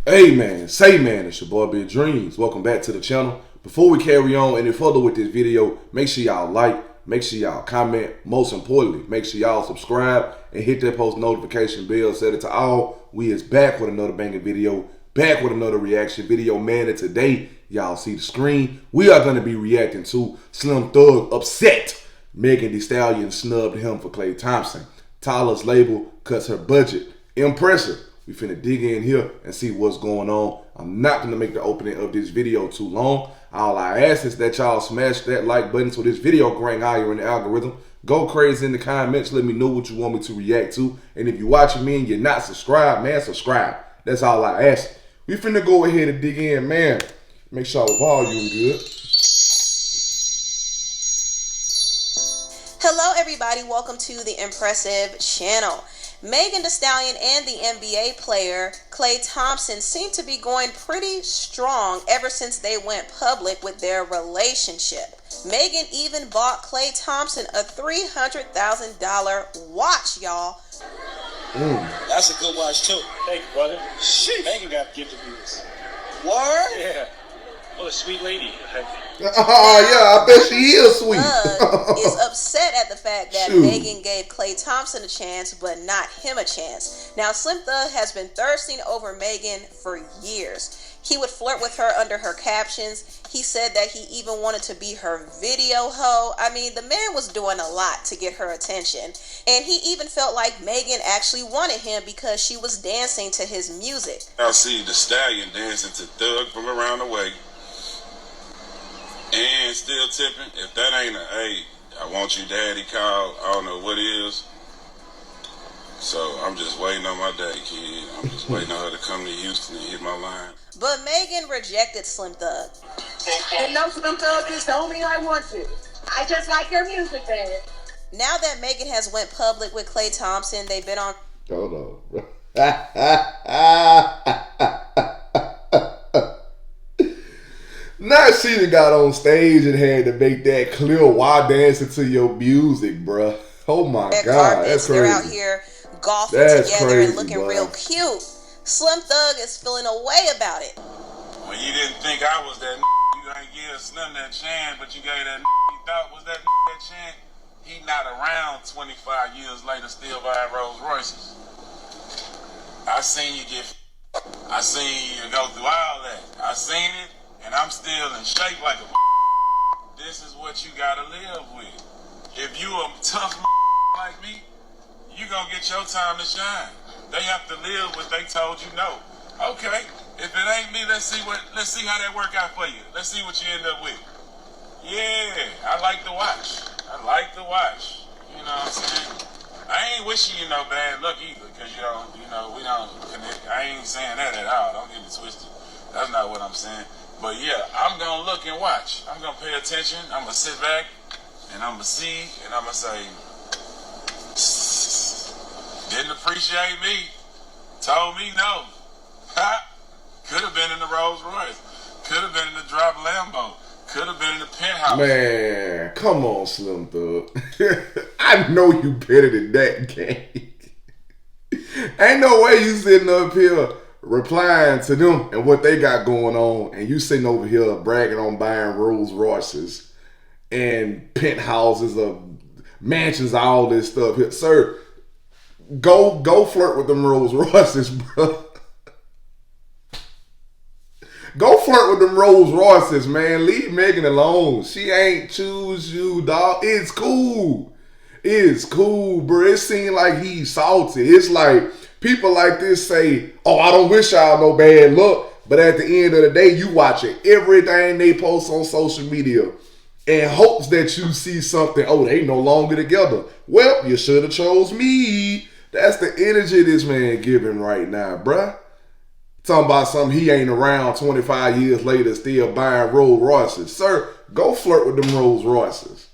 Hey man, say man, it's your boy Big Dreams. Welcome back to the channel. Before we carry on any further with this video, make sure y'all like, make sure y'all comment. Most importantly, make sure y'all subscribe and hit that post notification bell. Set it to all. We is back with another banging video, back with another reaction video, man. And today, y'all see the screen. We are gonna be reacting to Slim Thug upset. Megan Thee Stallion snubbed him for Klay Thompson. Tyla's label cuts her budget. Impressive. We finna dig in here and see what's going on. I'm not gonna make the opening of this video too long. All I ask is that y'all smash that like button so this video can rank higher in the algorithm. Go crazy in the comments. Let me know what you want me to react to. And if you're watching me and you're not subscribed, man, subscribe. That's all I ask. We finna go ahead and dig in, man. Make sure the volume good. Hello everybody, welcome to the Impressive channel. Megan Thee Stallion and the NBA player Klay Thompson seem to be going pretty strong ever since they went public with their relationship. Megan even bought Klay Thompson a $300,000 watch, y'all. That's a good watch too. Thank you, brother. Shit. Megan got gifted me this. Word? Yeah. What a sweet lady. Oh yeah, I bet she is sweet. Is upset at the fact that Megan gave Klay Thompson a chance, but not him a chance. Now, Slim Thug has been thirsting over Megan for years. He would flirt with her under her captions. He said that he even wanted to be her video hoe. I mean, the man was doing a lot to get her attention. And he even felt like Megan actually wanted him because she was dancing to his music. I see the Stallion dancing to Thug from around the way. And still tipping. If that ain't a, hey, I want you daddy call, I don't know what it is. So I'm just waiting on my daddy, kid. I'm just waiting on her to come to Houston and hit my line. But Megan rejected Slim Thug. And no, Slim Thug, just told me I want you. I just like your music, man. Now that Megan has went public with Klay Thompson, they've been on... Hold on. Now she done got on stage and had to make that clear while dancing to your music, bruh. Oh my God, that's crazy. They're out here golfing together and looking real cute. Slim Thug is feeling a way about it. When you didn't think I was that you ain't give Slim that chance, but you gave that you thought was that chance. He not around 25 years later still buying Rolls Royces. I seen you get, I seen you go through all that. I seen it. And I'm still in shape like a. This is what you gotta live with. If you a tough like me, you gonna get your time to shine. They have to live what they told you no. Okay, if it ain't me, let's see how that work out for you. Let's see what you end up with. Yeah, I like the watch. I like the watch. You know what I'm saying? I ain't wishing you no bad luck either, cause we don't connect. I ain't saying that at all. Don't get it twisted. That's not what I'm saying. But yeah, I'm going to look and watch. I'm going to pay attention. I'm going to sit back and I'm going to see and I'm going to say, didn't appreciate me. Told me no. Could have been in the Rolls Royce. Could have been in the drop Lambo. Could have been in the penthouse. Man, come on, Slim Thug. I know you better than that, gang. Ain't no way you sitting up here replying to them and what they got going on, and you sitting over here bragging on buying Rolls Royces and penthouses of mansions, all this stuff here. Sir, go flirt with them Rolls Royces, bro. Go flirt with them Rolls Royces, man. Leave Megan alone. She ain't choose you, dog. It's cool. It's cool, bro. It seems like he's salty. It's like people like this say, oh, I don't wish y'all no bad luck. But at the end of the day, you watching everything they post on social media in hopes that you see something. Oh, they no longer together. Well, you should have chose me. That's the energy this man giving right now, bruh. Talking about something he ain't around 25 years later still buying Rolls Royces. Sir, go flirt with them Rolls Royces.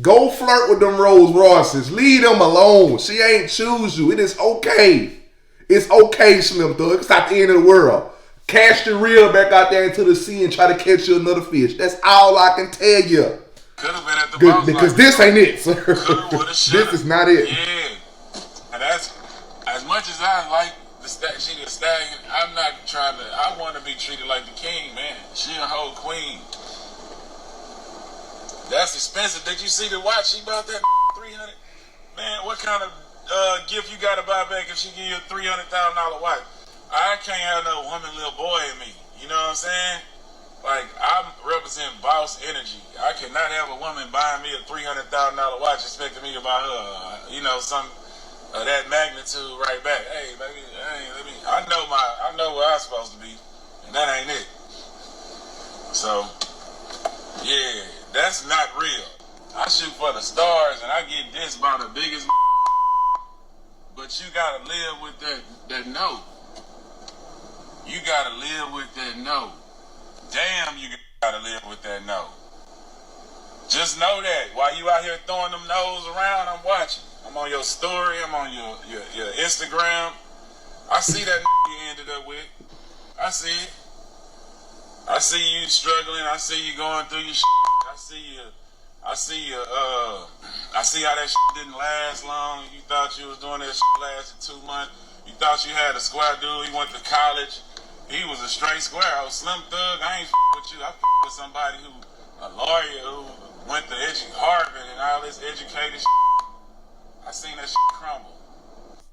Go flirt with them Rolls Royces. Leave them alone. She ain't choose you. It is okay. It's okay, Slim Thug. It's not the end of the world. Cast your reel back out there into the sea and try to catch you another fish. That's all I can tell you. Could have been at the box because this ain't it, sir. This is not it. Yeah. And that's, as much as I like and she the Stallion. I'm not trying to. I want to be treated like the king, man. She a whole queen. That's expensive. Did you see the watch? She bought that 300. Man, what kind of gift you got to buy back if she give you a $300,000 watch? I can't have no woman, little boy in me. You know what I'm saying? Like, I represent boss energy. I cannot have a woman buying me a $300,000 watch expecting me to buy her, some of that magnitude right back. Hey, baby, I know where I'm supposed to be, and that ain't it. So, yeah, that's not real. I shoot for the stars, and I get this by the biggest. But you gotta live with that no. You gotta live with that no. Damn, you gotta live with that no. Just know that while you out here throwing them no's around, I'm watching. I'm on your story. I'm on your Instagram. I see that you ended up with. I see it. I see you struggling. I see you going through your shit. I see how that shit didn't last long. You thought you was doing that shit lasted 2 months. You thought you had a square dude. He went to college. He was a straight square. I was Slim Thug. I ain't with you. I with somebody a lawyer who went to Harvard and all this educated shit. I seen that shit crumble.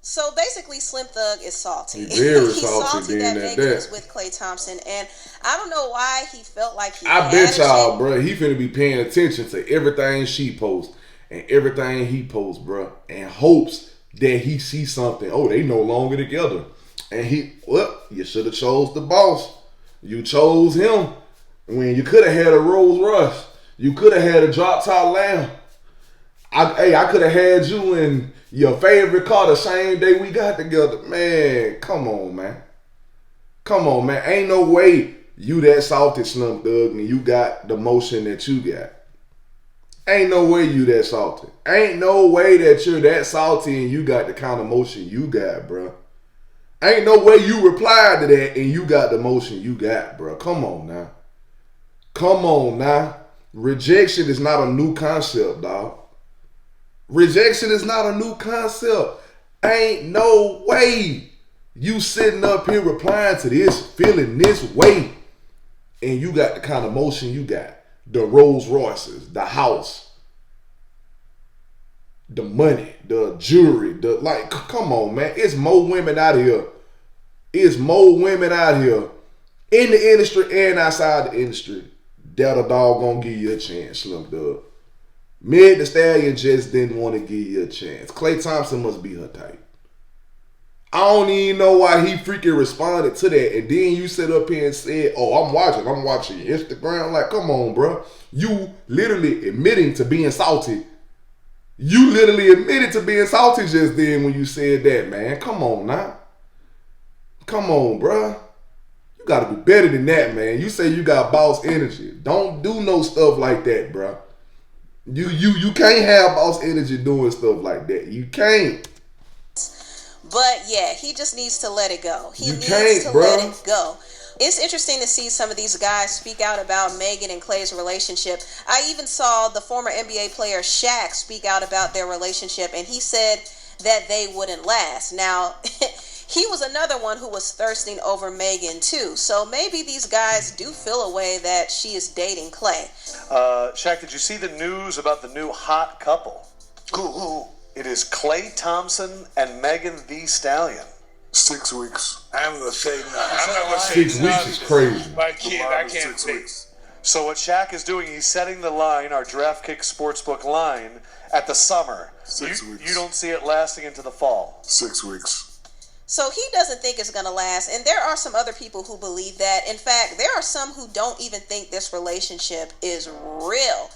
So basically, Slim Thug is salty. He's very He's salty that Megan is with Klay Thompson, and I don't know why he felt like he. I bet y'all, bro, he finna be paying attention to everything she posts and everything he posts, bro, and hopes that he sees something. Oh, they no longer together, and you should have chose the boss. You chose him when you could have had a Rolls Royce. You could have had a drop top lamb. I could have had you in your favorite car the same day we got together. Man, come on, man. Come on, man. Ain't no way you that salty, Slim Thug, and you got the motion that you got. Ain't no way you that salty. Ain't no way that you're that salty and you got the kind of motion you got, bro. Ain't no way you replied to that and you got the motion you got, bro. Come on now. Come on now. Rejection is not a new concept, dog. Rejection is not a new concept. Ain't no way you sitting up here replying to this, feeling this way, and you got the kind of motion you got. The Rolls Royces, the house, the money, the jewelry, come on, man. It's more women out here. It's more women out here in the industry and outside the industry that a dog gonna give you a chance, Slim Thug. Meg the Stallion just didn't want to give you a chance. Klay Thompson must be her type. I don't even know why he freaking responded to that. And then you sit up here and said, oh, I'm watching your Instagram. Like, come on, bro. You literally admitting to being salty. You literally admitted to being salty just then when you said that, man. Come on now. Come on, bro. You got to be better than that, man. You say you got boss energy. Don't do no stuff like that, bro. You can't have boss energy doing stuff like that. You can't. But yeah, he just needs to let it go. He needs to let it go. It's interesting to see some of these guys speak out about Megan and Klay's relationship. I even saw the former NBA player Shaq speak out about their relationship, and he said that they wouldn't last. Now, he was another one who was thirsting over Megan too. So maybe these guys do feel a way that she is dating Klay. Shaq, did you see the news about the new hot couple? Who? It is Klay Thompson and Megan the Stallion. 6 weeks. I'm going to say nothing. I'm not going to say 6 weeks is crazy. My kid, I can't say. So what Shaq is doing, he's setting the line, our DraftKicks Sportsbook line, at the summer. 6 weeks. You don't see it lasting into the fall. 6 weeks. So he doesn't think it's going to last. And there are some other people who believe that. In fact, there are some who don't even think this relationship is real.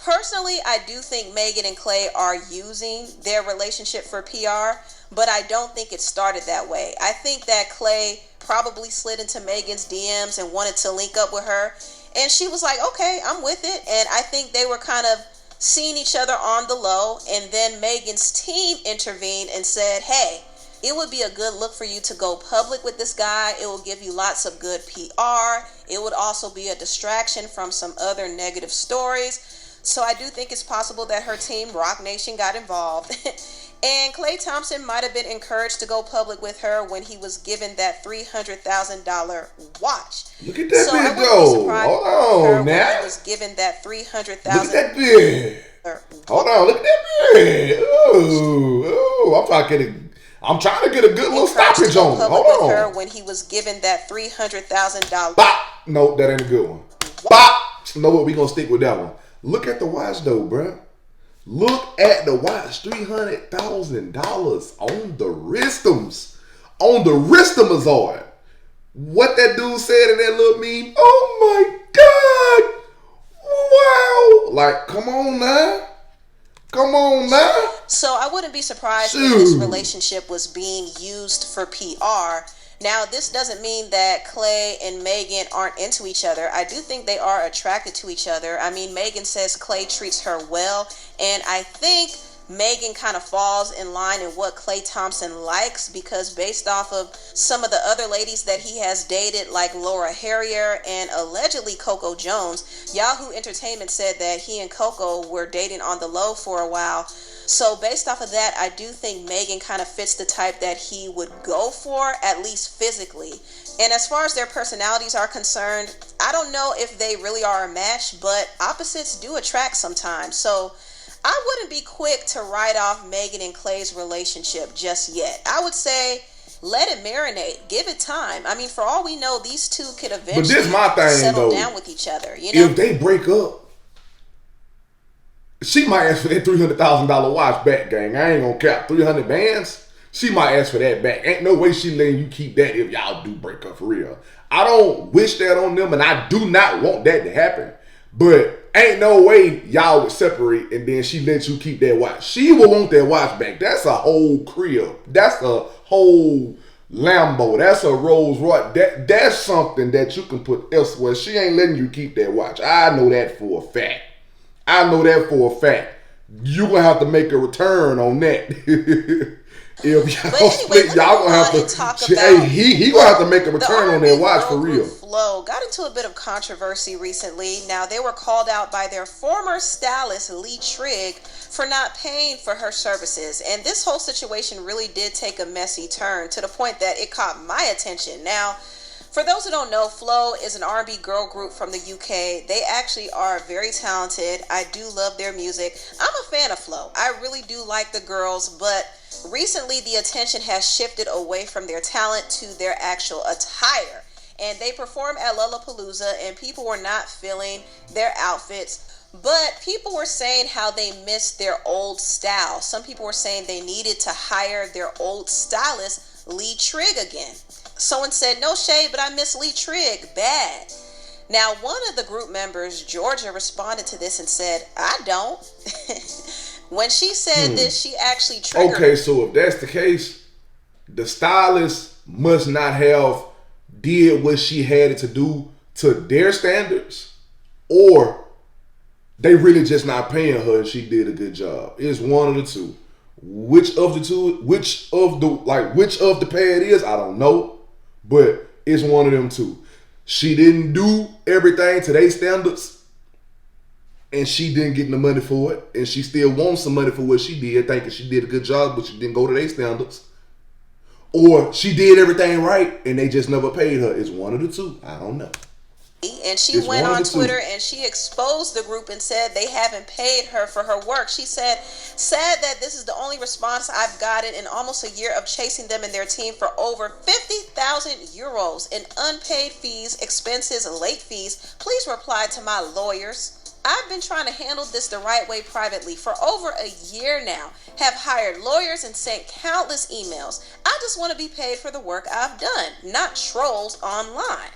Personally, I do think Megan and Klay are using their relationship for PR, but I don't think it started that way. I think that Klay probably slid into Megan's DMs and wanted to link up with her, and she was like, okay, I'm with it. And I think they were kind of seeing each other on the low, and then Megan's team intervened and said, hey, it would be a good look for you to go public with this guy. It will give you lots of good PR. It would also be a distraction from some other negative stories. So I do think it's possible that her team, Rock Nation, got involved. And Klay Thompson might have been encouraged to go public with her when he was given that $300,000 watch. Look at that so bitch go. Hold on now. He was given that $300,000. Look at that bitch. Hold on, look at that bitch. Ooh, I'm trying to get a good little stoppage on it. Hold on. Her when he was given that $300,000. Bop. Nope, that ain't a good one. Bop. You know what? We gonna stick with that one. Look at the watch though, bruh. Look at the watch. $300,000 on the wristums. On the wristomazard. What that dude said in that little meme. Oh my God. Wow. Like, come on now. Come on now. So I wouldn't be surprised if this relationship was being used for PR. Now, this doesn't mean that Klay and Megan aren't into each other. I do think they are attracted to each other. I mean, Megan says Klay treats her well, and I think Megan kind of falls in line in what Klay Thompson likes, because based off of some of the other ladies that he has dated, like Laura Harrier and allegedly Coco Jones, Yahoo Entertainment said that he and Coco were dating on the low for a while. So based off of that, I do think Megan kind of fits the type that he would go for, at least physically. And as far as their personalities are concerned, I don't know if they really are a match, but opposites do attract sometimes. So I wouldn't be quick to write off Megan and Klay's relationship just yet. I would say let it marinate. Give it time. I mean, for all we know, these two could eventually settle down with each other. You know? If they break up, she might ask for that $300,000 watch back, gang. I ain't gonna cap. 300 bands? She might ask for that back. Ain't no way she letting you keep that if y'all do break up for real. I don't wish that on them, and I do not want that to happen. But ain't no way y'all would separate and then she lets you keep that watch. She will want that watch back. That's a whole crib. That's a whole Lambo. That's a Rolls Royce. That's something that you can put elsewhere. She ain't letting you keep that watch. I know that for a fact. You gonna have to make a return on that. If y'all split, y'all gonna have to. He gonna have to make a return on that watch for real. Flo got into a bit of controversy recently. Now they were called out by their former stylist Lee Trigg for not paying for her services, and this whole situation really did take a messy turn to the point that it caught my attention. Now, for those who don't know, Flo is an R&B girl group from the UK. They actually are very talented. I do love their music. I'm a fan of Flo. I really do like the girls, but recently the attention has shifted away from their talent to their actual attire. And they performed at Lollapalooza, and people were not feeling their outfits. But people were saying how they missed their old style. Some people were saying they needed to hire their old stylist, Lee Trigg, again. Someone said, no shade, but I miss Lee Trigg bad. Now, one of the group members, Georgia, responded to this and said, I don't. When she said this, she actually triggered. Okay, so if that's the case, the stylist must not have did what she had to do to their standards, or they really just not paying her and she did a good job. It's one of the two. Which of the pair it is, I don't know. But it's one of them two. She didn't do everything to their standards, and she didn't get the money for it, and she still wants some money for what she did, thinking she did a good job, but she didn't go to their standards. Or she did everything right, and they just never paid her. It's one of the two. I don't know. And she went on Twitter and she exposed the group and said they haven't paid her for her work. She said, sad that this is the only response I've gotten in almost a year of chasing them and their team for over 50,000 euros in unpaid fees, expenses, late fees. Please reply to my lawyers. I've been trying to handle this the right way privately for over a year now. Have hired lawyers and sent countless emails. I just want to be paid for the work I've done, not trolls online.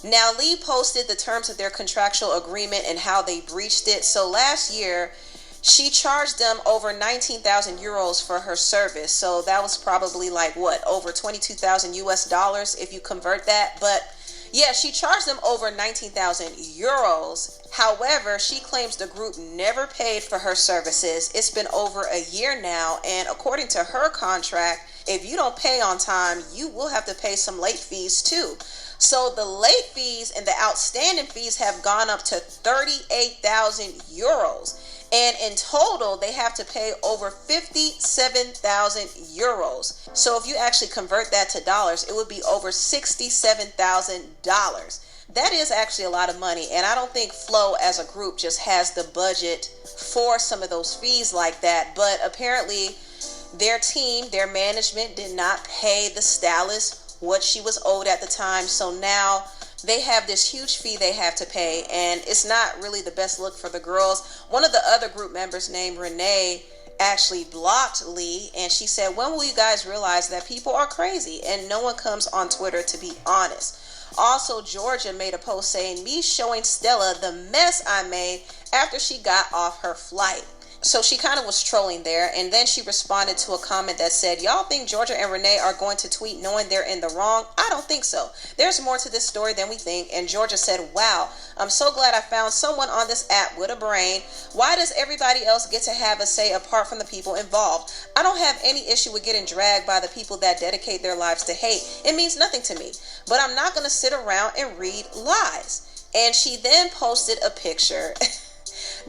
Now, Lee posted the terms of their contractual agreement and how they breached it. So last year, she charged them over 19,000 euros for her service. So that was probably like what, over 22,000 US dollars if you convert that. But yeah, she charged them over 19,000 euros. However, she claims the group never paid for her services. It's been over a year now, and according to her contract, if you don't pay on time, you will have to pay some late fees too. So the late fees and the outstanding fees have gone up to 38,000 euros. And in total, they have to pay over 57,000 euros. So if you actually convert that to dollars, it would be over $67,000. That is actually a lot of money. And I don't think Flo as a group just has the budget for some of those fees like that. But apparently their team, their management did not pay the stylist what she was owed at the time. So now they have this huge fee they have to pay, and it's not really the best look for the girls. One of the other group members named Renee actually blocked Lee, and she said, when will you guys realize that people are crazy and no one comes on Twitter to be honest? Also, Georgia made a post saying, me showing Stella the mess I made after she got off her flight. So she kind of was trolling there, and then she responded to a comment that said, y'all think Georgia and Renee are going to tweet knowing they're in the wrong? I don't think so. There's more to this story than we think. And Georgia said, wow, I'm so glad I found someone on this app with a brain. Why does everybody else get to have a say apart from the people involved? I don't have any issue with getting dragged by the people that dedicate their lives to hate. It means nothing to me. But I'm not going to sit around and read lies. And she then posted a picture.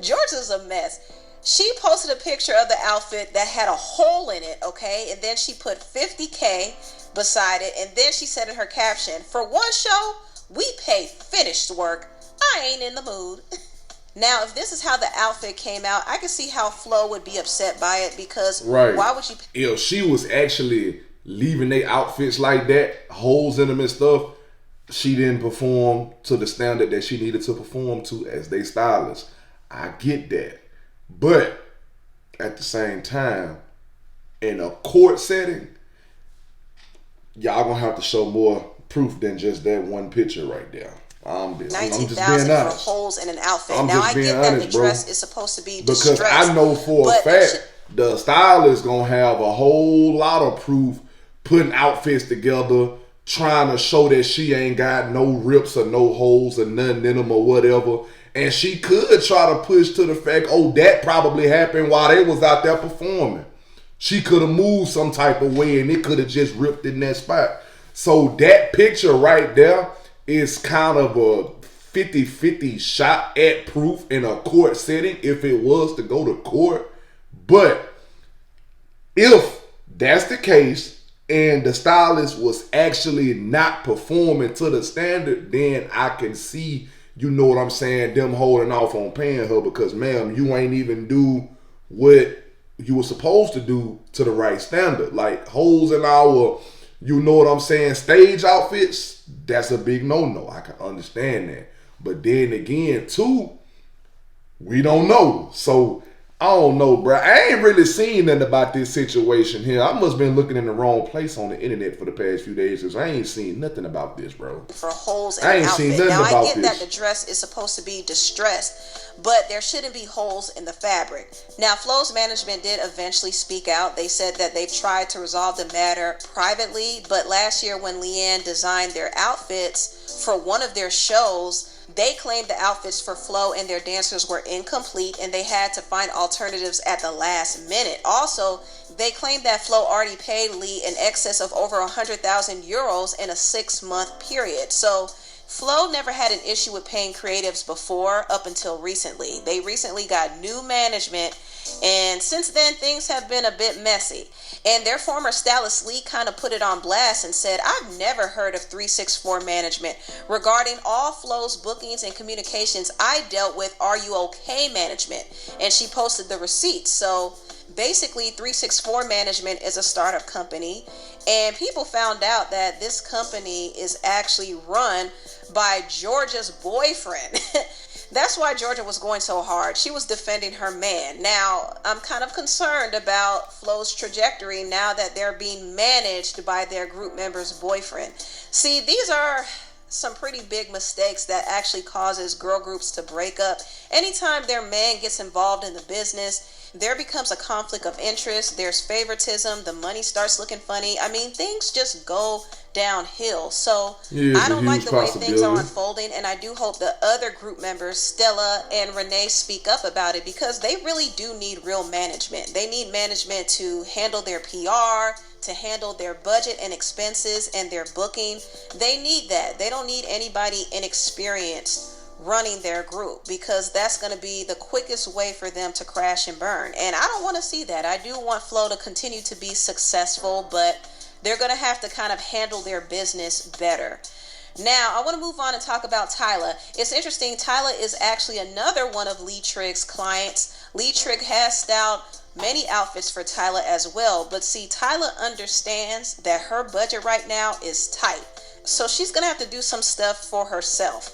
Georgia's a mess. She posted a picture of the outfit that had a hole in it, okay? And then she put 50K beside it. And then she said in her caption, for one show, we pay finished work. I ain't in the mood. Now, if this is how the outfit came out, I can see how Flo would be upset by it because why would you... If she was actually leaving their outfits like that, holes in them and stuff, she didn't perform to the standard that she needed to perform to as they stylist. I get that. But at the same time, in a court setting, y'all gonna have to show more proof than just that one picture right there. I'm just being honest. 19,000 for holes in an outfit. Now I get that the dress is supposed to be distressed. Because I know for a fact the stylist gonna have a whole lot of proof putting outfits together, trying to show that she ain't got no rips or no holes or nothing in them or whatever. And she could try to push to the fact, oh, that probably happened while they was out there performing. She could have moved some type of way and it could have just ripped in that spot. So that picture right there is kind of a 50-50 shot at proof in a court setting if it was to go to court. But if that's the case and the stylist was actually not performing to the standard, then I can see, you know what I'm saying, them holding off on paying her because, ma'am, you ain't even do what you were supposed to do to the right standard. Like holes in our, you know what I'm saying, stage outfits, that's a big no-no. I can understand that. But then again, too, we don't know. So I don't know, bro. I ain't really seen nothing about this situation here. I must have been looking in the wrong place on the internet for the past few days because I ain't seen nothing about this, bro. For holes in an outfit. Now, I get that the dress is supposed to be distressed, but there shouldn't be holes in the fabric. Now, Flo's management did eventually speak out. They said that they've tried to resolve the matter privately, but last year when Leanne designed their outfits for one of their shows, they claimed the outfits for Flo and their dancers were incomplete and they had to find alternatives at the last minute. Also, they claimed that Flo already paid Lee in excess of over 100,000 euros in a 6-month period. So Flo never had an issue with paying creatives before up until recently. They recently got new management, and since then things have been a bit messy. And their former stylist Lee kind of put it on blast and said, I've never heard of 364 management. Regarding all Flo's bookings and communications, I dealt with Are You Okay management. And she posted the receipts. So basically 364 management is a startup company. And people found out that this company is actually run by Georgia's boyfriend. That's why Georgia was going so hard. She was defending her man. Now, I'm kind of concerned about Flo's trajectory now that they're being managed by their group member's boyfriend. See, these are some pretty big mistakes that actually causes girl groups to break up. Anytime their man gets involved in the business, there becomes a conflict of interest. There's favoritism. The money starts looking funny. I mean, things just go downhill. So I don't like the way things are unfolding, and I do hope the other group members, Stella and Renee, speak up about it because they really do need real management. They need management to handle their PR, to handle their budget and expenses and their booking. They need that. They don't need anybody inexperienced running their group, because that's going to be the quickest way for them to crash and burn. And I don't want to see that. I do want Flo to continue to be successful, but they're going to have to kind of handle their business better. Now, I want to move on and talk about Tyla. It's interesting, Tyla is actually another one of Lee Trigg's clients. Lee Trigg has styled many outfits for Tyla as well, but see, Tyla understands that her budget right now is tight. So she's going to have to do some stuff for herself.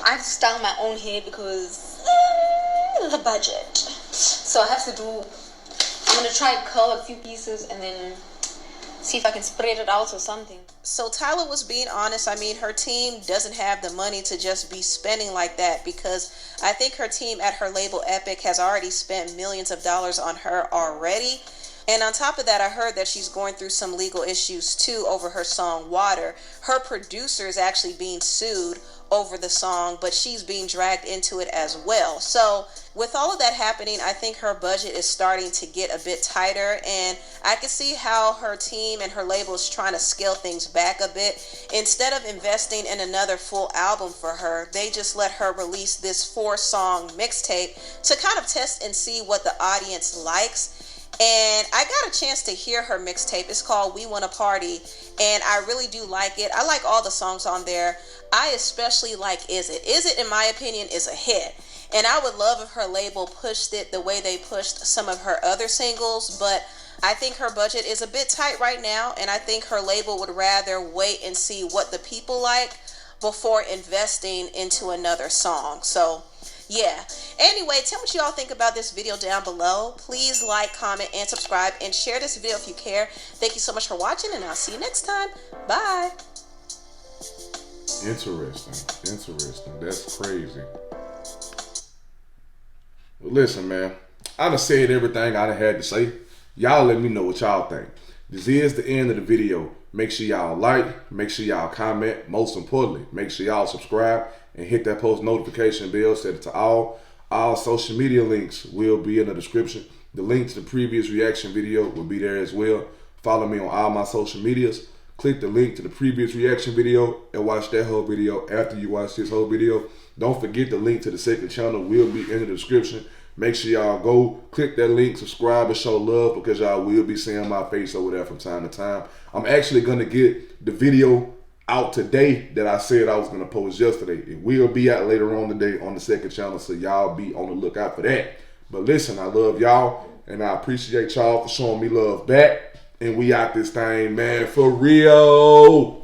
I have to style my own hair because the budget. So I have to I'm going to try to curl a few pieces and then see if I can spread it out or something. So Tyla was being honest. I mean, her team doesn't have the money to just be spending like that, because I think her team at her label Epic has already spent millions of dollars on her already. And on top of that, I heard that she's going through some legal issues too over her song Water. Her producer is actually being sued over the song, but she's being dragged into it as well. So with all of that happening, I think her budget is starting to get a bit tighter, and I can see how her team and her label is trying to scale things back a bit. Instead of investing in another full album for her, they just let her release this 4-song mixtape to kind of test and see what the audience likes. And I got a chance to hear her mixtape. It's called We Wanna Party, and I really do like it. I like all the songs on there. I especially like Is It. Is It, in my opinion, is a hit. And I would love if her label pushed it the way they pushed some of her other singles, but I think her budget is a bit tight right now, and I think her label would rather wait and see what the people like before investing into another song. So yeah. Anyway, tell me what y'all think about this video down below. Please like, comment, and subscribe, and share this video if you care. Thank you so much for watching, and I'll see you next time. Bye. Interesting. That's crazy. Well, listen, man. I done said everything I done had to say. Y'all let me know what y'all think. This is the end of the video. Make sure y'all like, make sure y'all comment. Most importantly, make sure y'all subscribe and hit that post notification bell. Set it to all. All social media links will be in the description. The link to the previous reaction video will be there as well. Follow me on all my social medias. Click the link to the previous reaction video and watch that whole video after you watch this whole video. Don't forget the link to the second channel will be in the description. Make sure y'all go click that link, subscribe, and show love, because y'all will be seeing my face over there from time to time. I'm actually going to get the video out today that I said I was going to post yesterday. It will be out later on today on the second channel, so y'all be on the lookout for that. But listen, I love y'all, and I appreciate y'all for showing me love back. And we out this thing, man, for real.